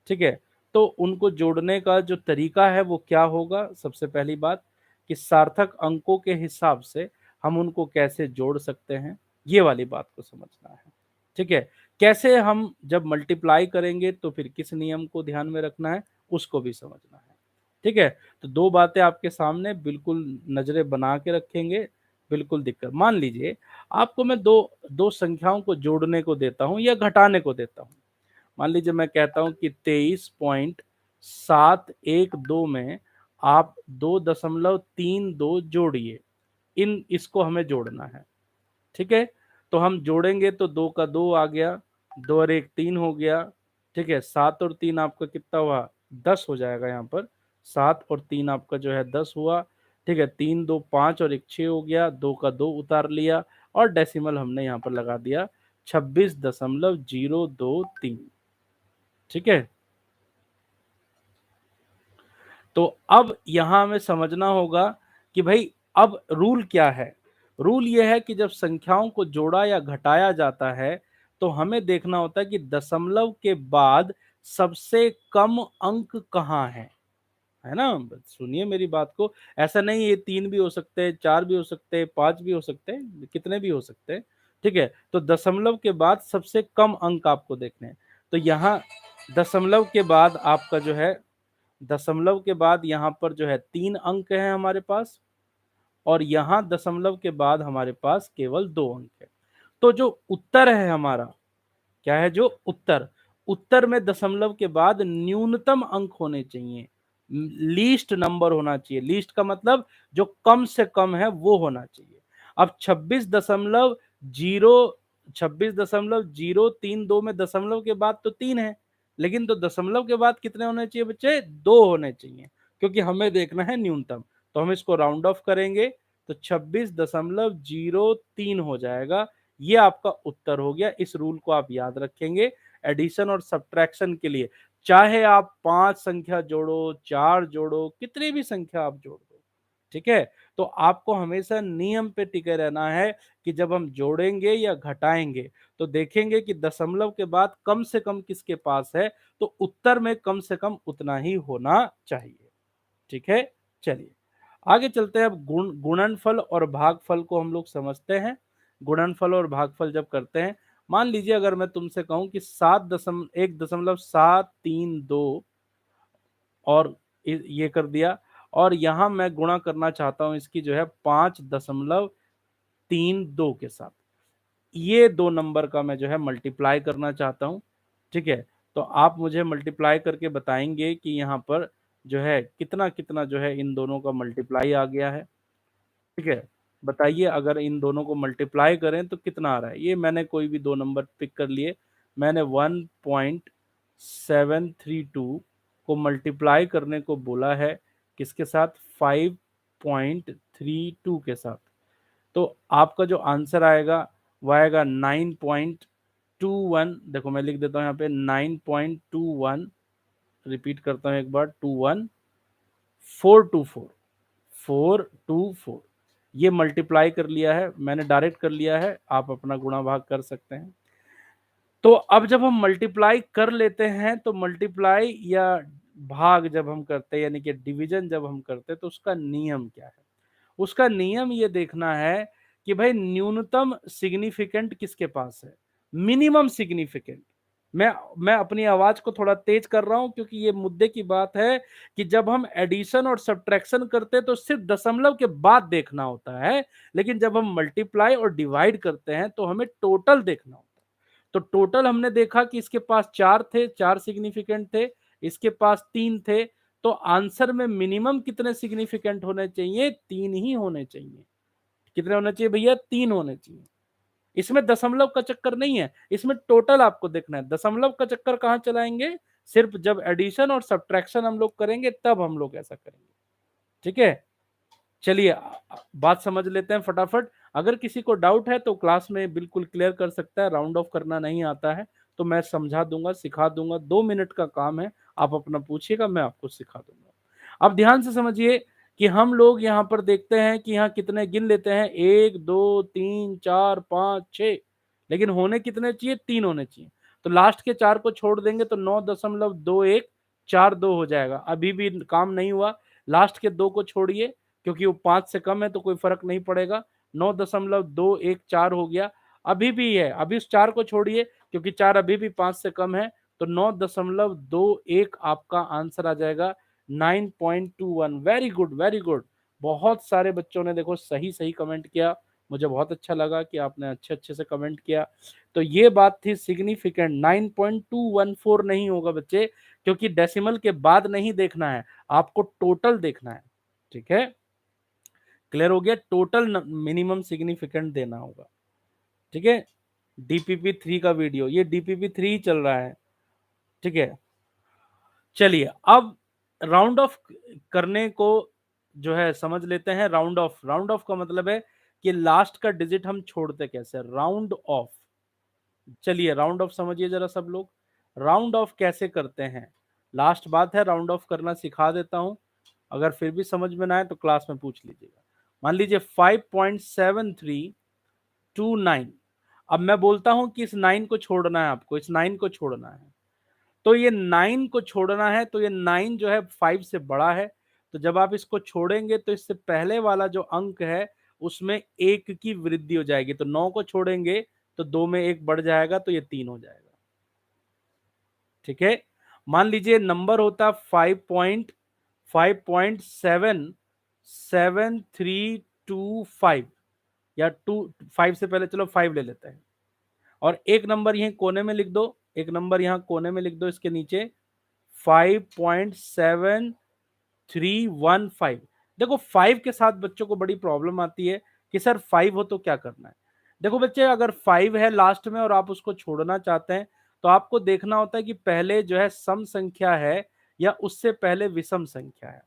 [SPEAKER 1] ठीक है, तो उनको जोड़ने का जो तरीका है वो क्या होगा। सबसे पहली बात कि सार्थक अंकों के हिसाब से हम उनको कैसे जोड़ सकते हैं, ये वाली बात को समझना है, ठीक है। कैसे हम जब मल्टीप्लाई करेंगे तो फिर किस नियम को ध्यान में रखना है उसको भी समझना है, ठीक है। तो दो बातें आपके सामने बिल्कुल नजरें बना के रखेंगे, बिल्कुल दिक्कत। मान लीजिए आपको मैं दो दो संख्याओं को जोड़ने को देता हूं या घटाने को देता हूं। मान लीजिए मैं कहता हूं कि 23.712 में आप 2.32 जोड़िए, इन इसको हमें जोड़ना है, ठीक है। तो हम जोड़ेंगे तो दो का दो आ गया, दो और एक तीन हो गया, ठीक है। सात और तीन आपका कितना हुआ, 10 हो जाएगा यहाँ पर। सात और तीन आपका जो है 10 हुआ, ठीक है। तीन दो पांच और एक 6 हो गया, दो का दो उतार लिया और डेसिमल हमने यहाँ पर लगा दिया 26.023, ठीक है। तो अब यहां हमें समझना होगा कि भाई अब रूल क्या है। रूल यह है कि जब संख्याओं को जोड़ा या घटाया जाता है तो हमें देखना होता है कि दशमलव के बाद सबसे कम अंक कहाँ है ना। सुनिए मेरी बात को, ऐसा नहीं ये तीन भी हो सकते हैं, चार भी हो सकते हैं, पांच भी हो सकते हैं, कितने भी हो सकते हैं, ठीक है। तो दशमलव के बाद सबसे कम अंक आपको देखने हैं। तो यहाँ दशमलव के बाद आपका जो है, दशमलव के बाद यहाँ पर जो है तीन अंक है हमारे पास, और यहाँ दशमलव के बाद हमारे पास केवल दो अंक है। तो जो उत्तर है हमारा, क्या है जो उत्तर, उत्तर में दशमलव के बाद न्यूनतम अंक होने चाहिए, लीस्ट नंबर होना चाहिए। लीस्ट का मतलब जो कम से कम है वो होना चाहिए। अब 26.032 में दशमलव के बाद तो तीन है, लेकिन तो दशमलव के बाद कितने होने चाहिए बच्चे, दो होने चाहिए, क्योंकि हमें देखना है न्यूनतम। तो हम इसको राउंड ऑफ करेंगे तो 26.03 हो जाएगा। ये आपका उत्तर हो गया। इस रूल को आप याद रखेंगे एडिशन और सब्ट्रैक्शन के लिए। चाहे आप 5 संख्या जोड़ो, 4 जोड़ो, कितनी भी संख्या आप जोड़ दो, ठीक है। तो आपको हमेशा नियम पे टिके रहना है कि जब हम जोड़ेंगे या घटाएंगे तो देखेंगे कि दशमलव के बाद कम से कम किसके पास है, तो उत्तर में कम से कम उतना ही होना चाहिए, ठीक है। चलिए आगे चलते हैं। अब गुणनफल और भागफल को हम लोग समझते हैं। गुणनफल और भागफल जब करते हैं, मान लीजिए अगर मैं तुमसे कहूं कि 1.732 और ये कर दिया, और यहां मैं गुणा करना चाहता हूं इसकी जो है 5.32 के साथ, ये दो नंबर का मैं जो है मल्टीप्लाई करना चाहता हूं, ठीक है। तो आप मुझे मल्टीप्लाई करके बताएंगे कि यहाँ पर जो है कितना कितना जो है इन दोनों का मल्टीप्लाई आ गया है, ठीक है। बताइए अगर इन दोनों को मल्टीप्लाई करें तो कितना आ रहा है। ये मैंने कोई भी दो नंबर पिक कर लिए, मैंने 1.732 को मल्टीप्लाई करने को बोला है, किसके साथ, 5.32 के साथ। तो आपका जो आंसर आएगा वो आएगा 9.21। देखो मैं लिख देता हूँ यहाँ पे 9.21, रिपीट करता हूँ एक बार, 21424, 424। ये मल्टीप्लाई कर लिया है मैंने, डायरेक्ट कर लिया है, आप अपना गुणा भाग कर सकते हैं। तो अब जब हम मल्टीप्लाई कर लेते हैं तो मल्टीप्लाई या भाग जब हम करते हैं यानी कि डिवीजन जब हम करते हैं तो उसका नियम क्या है। उसका नियम ये देखना है कि भाई न्यूनतम सिग्निफिकेंट किसके पास है, मिनिमम सिग्निफिकेंट, मैं अपनी आवाज को थोड़ा तेज कर रहा हूं क्योंकि ये मुद्दे की बात है कि जब हम एडिशन और सब्ट्रैक्शन करते हैं तो सिर्फ दशमलव के बाद देखना होता है, लेकिन जब हम मल्टीप्लाई और डिवाइड करते हैं तो हमें टोटल देखना होता है। तो टोटल हमने देखा कि इसके पास 4 थे, 4 सिग्निफिकेंट थे, इसके पास 3 थे, तो आंसर में मिनिमम कितने सिग्निफिकेंट होने चाहिए? 3 ही होने चाहिए। कितने होने चाहिए भैया? 3 होने चाहिए। इसमें दशमलव का चक्कर नहीं है, इसमें टोटल आपको देखना है। दशमलव का चक्कर कहां चलाएंगे? सिर्फ जब एडिशन और सब्ट्रैक्शन हम लोग करेंगे तब हम लोग ऐसा करेंगे। ठीक है, चलिए बात समझ लेते हैं फटाफट। अगर किसी को डाउट है तो क्लास में बिल्कुल क्लियर कर सकता है। राउंड ऑफ करना नहीं आता है तो मैं समझा दूंगा, सिखा दूंगा। 2 मिनट का काम है, आप अपना पूछिएगा, मैं आपको सिखा दूंगा। अब ध्यान से समझिए कि हम लोग यहाँ पर देखते हैं कि यहाँ कितने गिन लेते हैं, 1 2 3 4 5 6, लेकिन होने कितने चाहिए? 3 होने चाहिए। तो लास्ट के 4 को छोड़ देंगे तो 9.2142 हो जाएगा। अभी भी काम नहीं हुआ, लास्ट के 2 को छोड़िए क्योंकि वो 5 से कम है तो कोई फर्क नहीं पड़ेगा। 9.214 हो गया, अभी भी है। अभी उस 4 को छोड़िए क्योंकि 4 अभी भी 5 से कम है, तो 9.21 आपका आंसर आ जाएगा। 9.21। Very good, very good. बहुत सारे बच्चों ने देखो सही सही कमेंट किया, मुझे बहुत अच्छा लगा कि आपने अच्छे अच्छे से कमेंट किया। तो ये बात थी सिग्निफिकेंट। 9.214 नहीं होगा बच्चे, क्योंकि डेसिमल के बाद नहीं देखना है, आपको टोटल देखना है। ठीक है, क्लियर हो गया? टोटल मिनिमम सिग्निफिकेंट देना होगा। ठीक है, डीपीपी 3 का वीडियो, ये डीपीपी 3 चल रहा है। ठीक है, चलिए अब राउंड ऑफ करने को जो है समझ लेते हैं। राउंड ऑफ, राउंड ऑफ का मतलब है कि लास्ट का डिजिट हम छोड़ते कैसे, राउंड ऑफ। चलिए राउंड ऑफ समझिए जरा सब लोग, राउंड ऑफ कैसे करते हैं। लास्ट बात है, राउंड ऑफ करना सिखा देता हूं, अगर फिर भी समझ में ना आए तो क्लास में पूछ लीजिएगा। मान लीजिए 5.7329। अब मैं बोलता हूं कि इस 9 को छोड़ना है, आपको इस 9 को छोड़ना है, तो ये 9 को छोड़ना है, तो ये 9 जो है 5 से बड़ा है, तो जब आप इसको छोड़ेंगे तो इससे पहले वाला जो अंक है उसमें 1 की वृद्धि हो जाएगी। तो 9 को छोड़ेंगे तो 2 में 1 बढ़ जाएगा, तो ये 3 हो जाएगा। ठीक है, मान लीजिए नंबर होता 5.77325, या 5 से पहले चलो 5 ले लेते हैं, और एक नंबर यहीं कोने में लिख दो, एक नंबर यहां कोने में लिख दो इसके नीचे, 5.7315। देखो 5 के साथ बच्चों को बड़ी प्रॉब्लम आती है कि सर 5 हो तो क्या करना है। देखो बच्चे, अगर 5 है लास्ट में और आप उसको छोड़ना चाहते हैं तो आपको देखना होता है कि पहले जो है सम संख्या है या उससे पहले विषम संख्या है।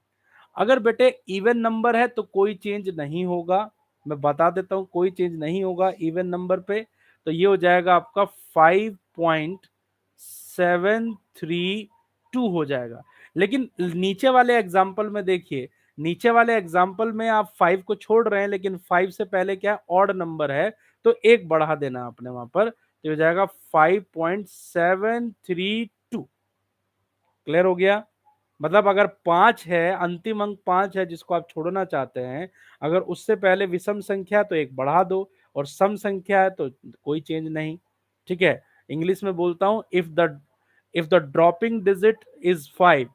[SPEAKER 1] अगर बेटे इवन नंबर है तो कोई चेंज नहीं होगा, मैं बता देता हूं, कोई चेंज नहीं होगा इवन नंबर पे। तो ये हो जाएगा आपका 5.732 हो जाएगा। लेकिन नीचे वाले एग्जाम्पल में देखिए, नीचे वाले एग्जाम्पल में आप 5 को छोड़ रहे हैं, लेकिन 5 से पहले क्या ऑड नंबर है, तो एक बढ़ा देना आपने वहां पर, तो हो जाएगा 5.732। क्लियर हो गया? मतलब अगर 5 है, अंतिम अंक 5 है जिसको आप छोड़ना चाहते हैं, अगर उससे पहले विषम संख्या तो एक बढ़ा दो, और सम संख्या है तो कोई चेंज नहीं। ठीक है, इंग्लिश में बोलता हूं, if the dropping digit is 5,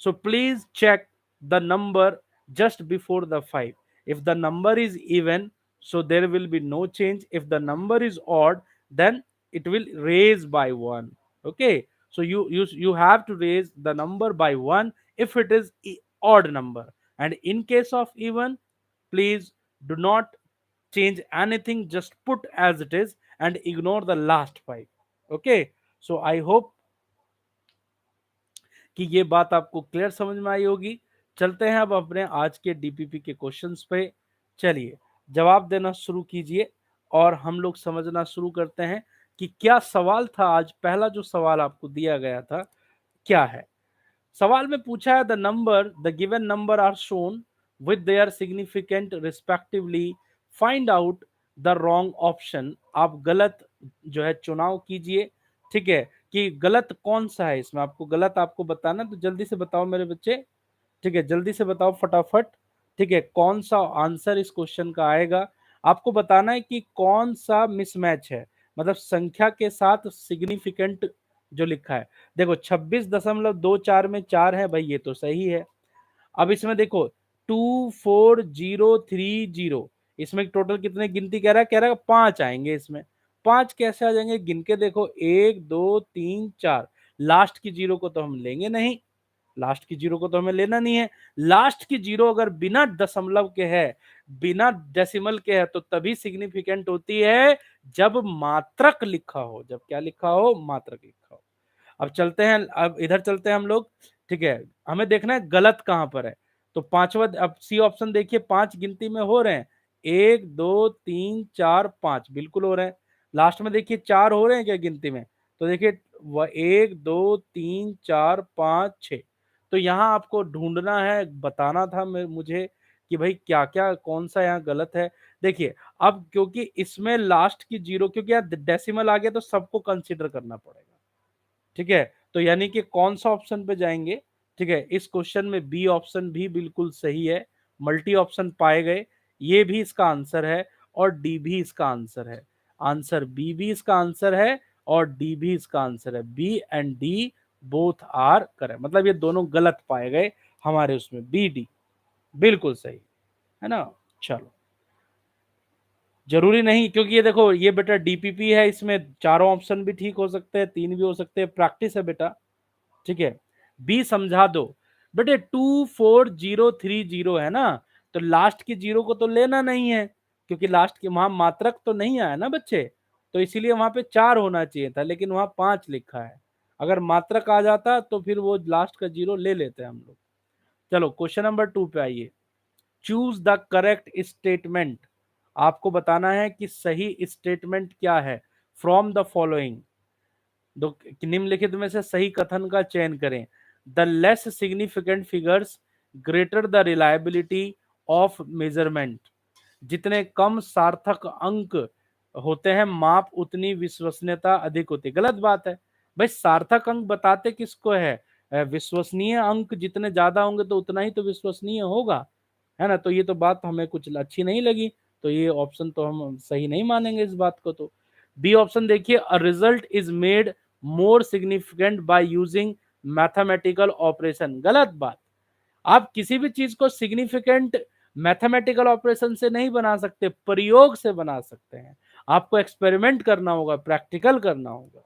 [SPEAKER 1] so please check the number just before the 5. If the number is even, so there will be no change. If the number is odd, then it will raise by 1. Okay, so you have to raise the number by 1 if it is odd number, and in case of even, please do not change anything, just put as it is and ignore the last 5. Okay, so I hope कि ये बात आपको क्लियर समझ में आई होगी। चलते हैं अब अपने आज के डीपीपी के क्वेश्चंस पे। चलिए जवाब देना शुरू कीजिए और हम लोग समझना शुरू करते हैं कि क्या सवाल था आज। पहला जो सवाल आपको दिया गया था क्या है? सवाल में पूछा है, the given number are shown with their significant respectively, find out the wrong option. आप गलत जो है चुनाव कीजिए। ठीक है, कि गलत कौन सा है इसमें, आपको गलत आपको बताना, तो जल्दी से बताओ मेरे बच्चे। ठीक है, जल्दी से बताओ फटाफट। ठीक है, कौन सा आंसर इस क्वेश्चन का आएगा, आपको बताना है कि कौन सा मिसमैच है, मतलब संख्या के साथ सिग्निफिकेंट जो लिखा है। देखो 26.24 में 4 है भाई, ये तो सही है। अब इसमें देखो 24030, इसमें टोटल कितने गिनती कह रहा है 5 आएंगे इसमें। 5 कैसे आ जाएंगे, गिन के देखो 1 2 3 4। लास्ट की जीरो को तो हम लेंगे नहीं, लास्ट की जीरो को तो हमें लेना नहीं है। लास्ट की जीरो अगर बिना दशमलव के है, बिना डेसिमल के है, तो तभी सिग्निफिकेंट होती है जब मात्रक लिखा हो। जब क्या लिखा हो, मात्रक लिखा हो। अब चलते हैं, अब इधर चलते हैं हम लोग। ठीक है, हमें देखना है गलत कहां पर है। तो पांचवा, अब सी ऑप्शन देखिए, 5 गिनती में हो रहे हैं, 1 2 3 4 5 बिल्कुल हो रहे हैं। लास्ट में देखिए 4 हो रहे हैं क्या गिनती में, तो देखिए 1 2 3 4 5 6। तो यहाँ आपको ढूंढना है, बताना था मुझे कि भाई क्या क्या कौन सा यहाँ गलत है। देखिए अब क्योंकि इसमें लास्ट की जीरो, क्योंकि यहाँ डेसिमल आ गया तो सबको कंसिडर करना पड़ेगा। ठीक है, तो यानी कि कौन सा ऑप्शन पे जाएंगे। ठीक है, इस क्वेश्चन में बी ऑप्शन भी बिल्कुल सही है, मल्टी ऑप्शन पाए गए, ये भी इसका आंसर है और डी भी इसका आंसर है। आंसर बी भी इसका आंसर है और डी भी इसका आंसर है। B and D both are correct, मतलब ये दोनों गलत पाए गए हमारे उसमें, बी डी बिल्कुल सही है ना। चलो, जरूरी नहीं, क्योंकि ये देखो ये बेटा डीपीपी है, इसमें चारों ऑप्शन भी ठीक हो सकते हैं, 3 भी हो सकते हैं, प्रैक्टिस है बेटा। ठीक है, बी समझा दो बेटे, 24030 है ना, तो लास्ट की जीरो को तो लेना नहीं है, क्योंकि लास्ट की वहां मात्रक तो नहीं आया ना बच्चे, तो इसीलिए वहां पे 4 होना चाहिए था, लेकिन वहां 5 लिखा है। अगर मात्रक आ जाता तो फिर वो लास्ट का जीरो ले लेते हम लोग। चलो क्वेश्चन नंबर 2 पे आइए। चूज द करेक्ट स्टेटमेंट, आपको बताना है कि सही स्टेटमेंट क्या है फ्रॉम द फॉलोइंग। दो निम्नलिखित में से सही कथन का चयन करें। The less significant figures greater the reliability of measurement, जितने कम सार्थक अंक होते हैं माप उतनी विश्वसनीयता अधिक होती है। गलत बात है भाई, सार्थक अंक बताते किसको है, विश्वसनीय अंक जितने ज्यादा होंगे तो उतना ही तो विश्वसनीय होगा, है ना। तो ये तो बात हमें कुछ अच्छी नहीं लगी, तो ये ऑप्शन तो हम सही नहीं मानेंगे इस बात को। तो बी ऑप्शन देखिए, a result is made more significant by using mathematical operation. गलत बात, आप किसी भी चीज को सिग्निफिकेंट मैथमेटिकल ऑपरेशन से नहीं बना सकते, प्रयोग से बना सकते हैं। आपको एक्सपेरिमेंट करना होगा, प्रैक्टिकल करना होगा।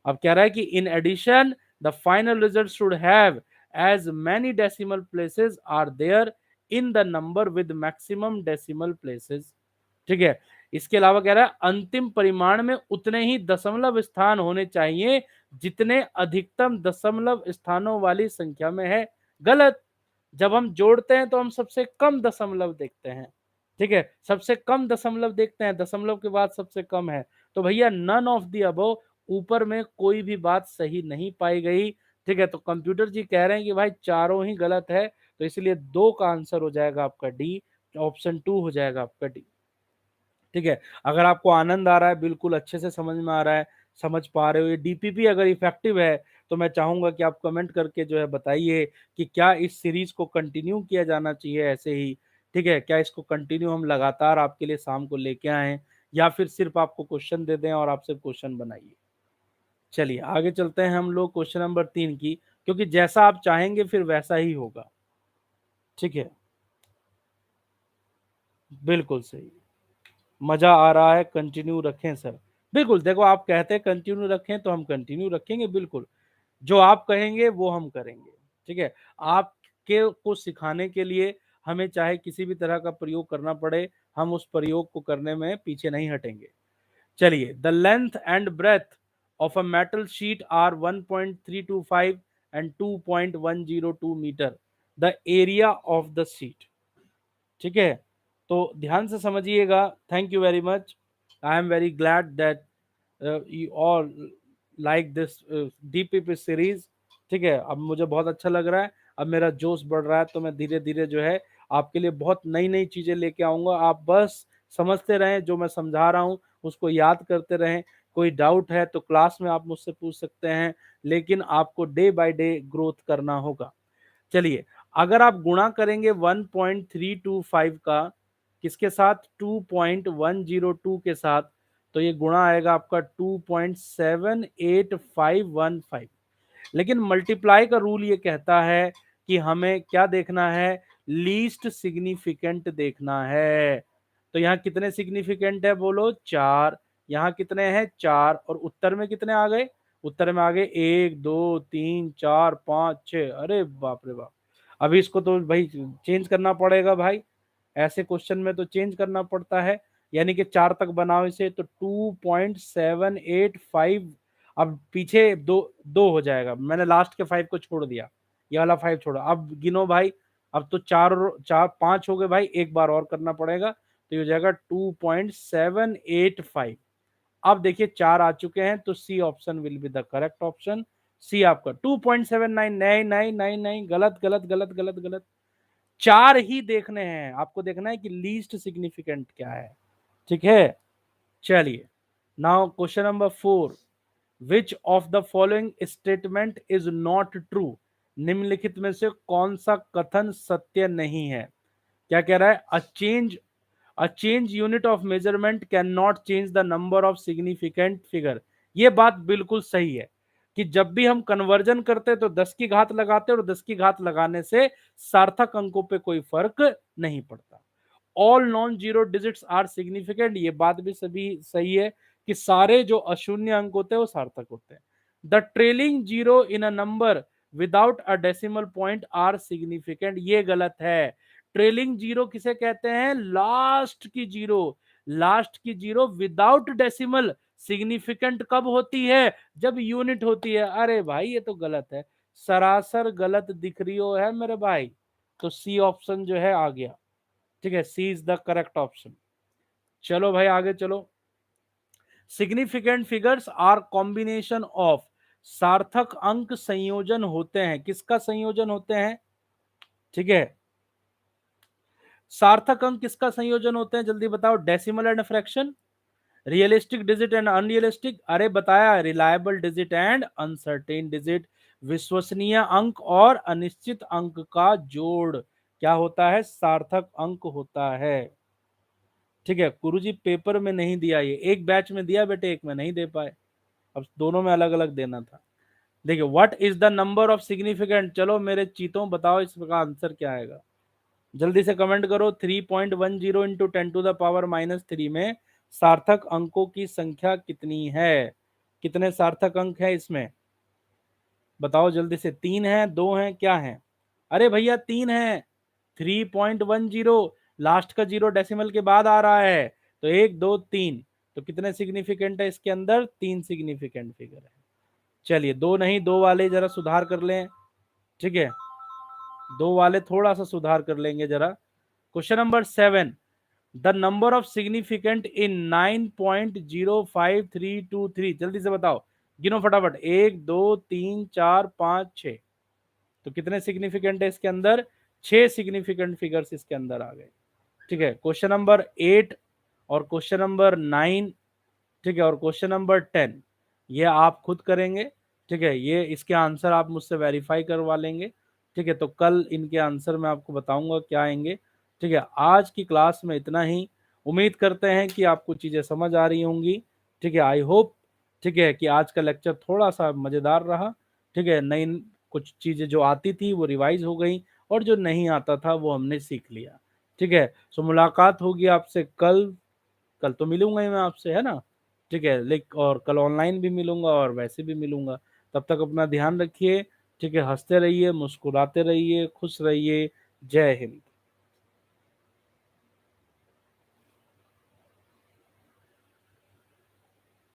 [SPEAKER 1] अब कह रहा है कि in addition the final result should have as many decimal places are there in the number with maximum decimal places. ठीक है, इसके अलावा कह रहा है अंतिम परिमाण में उतने ही दशमलव स्थान होने चाहिए जितने अधिकतम दशमलव स्थानों वाली संख्या में है। गलत, जब हम जोड़ते हैं तो हम सबसे कम दशमलव देखते हैं। ठीक है, सबसे कम दशमलव देखते हैं, दशमलव के बाद सबसे कम है। तो भैया नन ऑफ दी अबव, ऊपर में कोई भी बात सही नहीं पाई गई। ठीक है, तो कंप्यूटर जी कह रहे हैं कि भाई चारों ही गलत है, तो इसलिए 2 का आंसर हो जाएगा आपका डी, ऑप्शन 2 हो जाएगा आपका डी। ठीक है, अगर आपको आनंद आ रहा है, बिल्कुल अच्छे से समझ में आ रहा है, समझ पा रहे हो, ये डीपीपी अगर इफेक्टिव है, तो मैं चाहूंगा कि आप कमेंट करके जो है बताइए कि क्या इस सीरीज को कंटिन्यू किया जाना चाहिए ऐसे ही। ठीक है, क्या इसको कंटिन्यू हम लगातार आपके लिए शाम को लेके आए, या फिर सिर्फ आपको क्वेश्चन दे दें और आप सिर्फ क्वेश्चन बनाइए। चलिए आगे चलते हैं हम लोग क्वेश्चन नंबर 3 की, क्योंकि जैसा आप चाहेंगे फिर वैसा ही होगा। ठीक है, बिल्कुल सही, मजा आ रहा है, कंटिन्यू रखें सर। बिल्कुल, देखो आप कहते हैं कंटिन्यू रखें तो हम कंटिन्यू रखेंगे, बिल्कुल जो आप कहेंगे वो हम करेंगे। ठीक है, आपके को सिखाने के लिए हमें चाहे किसी भी तरह का प्रयोग करना पड़े, हम उस प्रयोग को करने में पीछे नहीं हटेंगे। चलिए, the length and breadth of a metal sheet are 1.325 and 2.102 metre, the area of the sheet. ठीक है, तो ध्यान से समझिएगा। Thank you very much, I am very glad that you all like this DPP series. ठीक है, अब मुझे बहुत अच्छा लग रहा है, अब मेरा जोश बढ़ रहा है, तो मैं धीरे धीरे जो है आपके लिए बहुत नई नई चीजें लेके आऊंगा। आप बस समझते रहें, जो मैं समझा रहा हूँ उसको याद करते रहें। कोई डाउट है तो क्लास में आप मुझसे पूछ सकते हैं, लेकिन आपको डे बाय डे ग्रोथ करना होगा। चलिए, अगर आप गुणा करेंगे 1.325 का किसके साथ, 2.102 के साथ, तो ये गुणा आएगा आपका 2.78515। लेकिन मल्टीप्लाई का रूल ये कहता है कि हमें क्या देखना है, लीस्ट सिग्निफिकेंट देखना है। तो यहाँ कितने सिग्निफिकेंट है बोलो, 4। यहाँ कितने हैं, 4। और उत्तर में कितने आ गए, उत्तर में आ गए 1 2 3 4 5 6। अरे बाप रे बाप, अभी इसको तो भाई चेंज करना पड़ेगा भाई, ऐसे क्वेश्चन में तो चेंज करना पड़ता है। यानी कि 4 तक बनाओ इसे तो 2.785। अब पीछे दो दो हो जाएगा, मैंने लास्ट के 5 को छोड़ दिया, ये वाला 5 छोड़ा। अब गिनो भाई, अब तो 4 4 5 हो गए भाई, एक बार और करना पड़ेगा, तो ये हो जाएगा 2.785। अब देखिए 4 आ चुके हैं, तो C option will be the correct option. C आपका 2.79। नहीं नहीं नहीं नहीं, गलत गलत गलत गलत गलत। 4 ही देखने हैं आपको, देखना है कि लीस्ट सिग्निफिकेंट क्या है। ठीक है, चलिए now question number 4। Which of the following statement is not true. निम्नलिखित में से कौन सा कथन सत्य नहीं है। क्या कह रहा है, a change unit of measurement can not change the number of significant figure. ये बात बिल्कुल सही है कि जब भी हम कन्वर्जन करते हैं तो 10 की घात लगाते हैं, और 10 की घात लगाने से सार्थक अंकों पे कोई फर्क नहीं पड़ता। All non zero digits are significant, ये बात भी सभी सही है कि सारे जो अशून्य अंक होते हैं वो सार्थक होते हैं। The trailing zero in a number without a decimal point are significant, ये गलत है। ट्रेलिंग जीरो किसे कहते हैं, लास्ट की जीरो। लास्ट की जीरो विदाउट डेसिमल सिग्निफिकेंट कब होती है, जब यूनिट होती है। अरे भाई ये तो गलत है, सरासर गलत दिख रही हो है मेरे भाई। तो सी ऑप्शन जो है आ गया। ठीक है, C is the correct option. चलो भाई आगे चलो। Significant figures are combination of, सार्थक अंक संयोजन होते हैं, किसका संयोजन होते हैं। ठीक है, सार्थक अंक किसका संयोजन होते हैं, जल्दी बताओ। Decimal and fraction, realistic digit and unrealistic, अरे बताया, reliable digit and uncertain digit, विश्वसनीय अंक और अनिश्चित अंक का जोड़ क्या होता है, सार्थक अंक होता है। ठीक है, गुरुजी पेपर में नहीं दिया, ये एक बैच में दिया बेटे, एक में नहीं दे पाए, अब दोनों में अलग अलग देना था। देखिए, what is the number of significant, चलो मेरे चीतों बताओ इसका आंसर क्या आएगा, जल्दी से कमेंट करो। 3.10 इंटू 10⁻³ में सार्थक अंकों की संख्या कितनी है, कितने सार्थक अंक है इसमें, बताओ जल्दी से। 3 है, 2 है, क्या है, अरे भैया 3 है। 3.10, लास्ट का जीरो डेसिमल के बाद आ रहा है, तो 1 2 3, तो कितने सिग्निफिकेंट है इसके अंदर, 3 सिग्निफिकेंट फिगर है। चलिए 2 नहीं, 2 वाले जरा सुधार कर लें। ठीक है, 2 वाले थोड़ा सा सुधार कर लेंगे जरा। Question number 7, the number of significant in 9.05323, जल्दी से बताओ, गिनो फटाफट। 1 2 3 4 5 6, तो कितने सिग्निफिकेंट है इसके अंदर, 6 सिग्निफिकेंट फिगर्स इसके अंदर आ गए। ठीक है, क्वेश्चन नंबर 8 और क्वेश्चन नंबर 9, ठीक है, और क्वेश्चन नंबर 10 ये आप खुद करेंगे। ठीक है, ये इसके आंसर आप मुझसे वेरीफाई करवा लेंगे। ठीक है, तो कल इनके आंसर मैं आपको बताऊंगा क्या आएंगे। ठीक है, आज की क्लास में इतना ही। उम्मीद करते हैं कि आपको चीज़ें समझ आ रही होंगी। ठीक है, आई होप, ठीक है, कि आज का लेक्चर थोड़ा सा मज़ेदार रहा। ठीक है, नई कुछ चीज़ें जो आती थी वो रिवाइज हो गई, और जो नहीं आता था वो हमने सीख लिया। ठीक है, सो मुलाकात होगी आपसे कल। कल तो मिलूंगा ही मैं आपसे, है ना। ठीक है, और कल ऑनलाइन भी मिलूंगा और वैसे भी मिलूंगा। तब तक अपना ध्यान रखिए। ठीक है, हंसते रहिए, मुस्कुराते रहिए, खुश रहिए। जय हिंद।